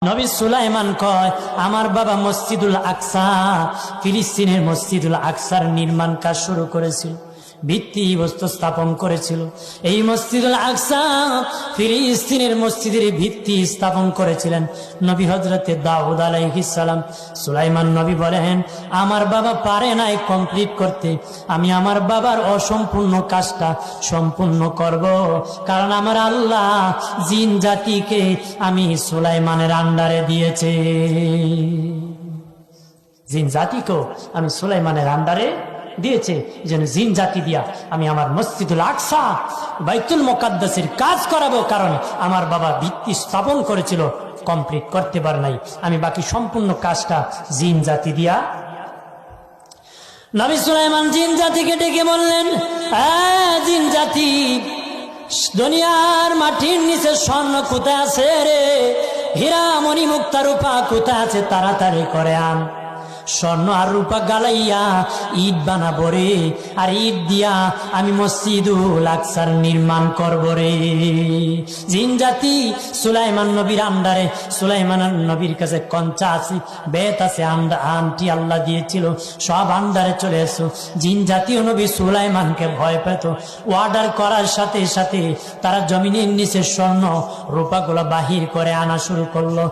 নবী সুলাইমান কয়, আমার বাবা মসজিদুল আকসা, ফিলিস্তিনের মসজিদুল আকসার নির্মাণ কাজ শুরু করেছিল, ভিত্তি বস্তু স্থাপন করেছিল। এই মসজিদুল আকসা ফিলিস্তিনের মসজিদের ভিত্তি স্থাপন করেছিলেন নবী হযরতে দাউদ আলাইহিস সালাম। সুলাইমান নবী বলেন, আমার বাবা পারে নাই কমপ্লিট করতে, আমি আমার বাবার অসম্পূর্ণ কাজটা সম্পূর্ণ করব, কারণ আমার আল্লাহ জিন জাতিকে আমি সুলাইমানের আন্ডারে দিয়েছে। জিন জাতিকেও আমি সুলাইমানের আন্ডারে দিয়েছে, যেন জিন জাতি দিয়া আমি আমার মসজিদুল আকসা বাইতুল মুকাদ্দাসের কাজ করাবো, কারণ আমার বাবা ভিত্তি স্থাপন করেছিল, কমপ্লিট করতে পারে নাই, আমি বাকি সম্পূর্ণ কাজটা জিন জাতি দিয়া। নবী সুলাইমান জিন জাতিকে ডেকে বললেন, জিন জাতি, দুনিয়ার মাটির নিচে স্বর্ণ কোথায় আছে রে? হীরা মণি মুক্তা রূপা কোথায় আছে? তাড়াতাড়ি করে আন, স্বর্ণ আর রূপা গালাইয়া ঈদ বানাবো রে, আর ঈদ দিয়া আমি মসজিদুল আকসার নির্মাণ করবো রে। জিন জাতি সুলাইমান নবীর আন্ডারে, সুলাইমান নবীর কাছে কঞ্চা আছে, বেত আছে, আন্টি আল্লাহ দিয়েছিল, সব আন্ডারে চলে এসো। জিন জাতীয় নবী সুলাইমানকে ভয় পেত, অর্ডার করার সাথে সাথে তারা জমিনের নিচে স্বর্ণ রূপাগুলো বাহির করে আনা শুরু করলো।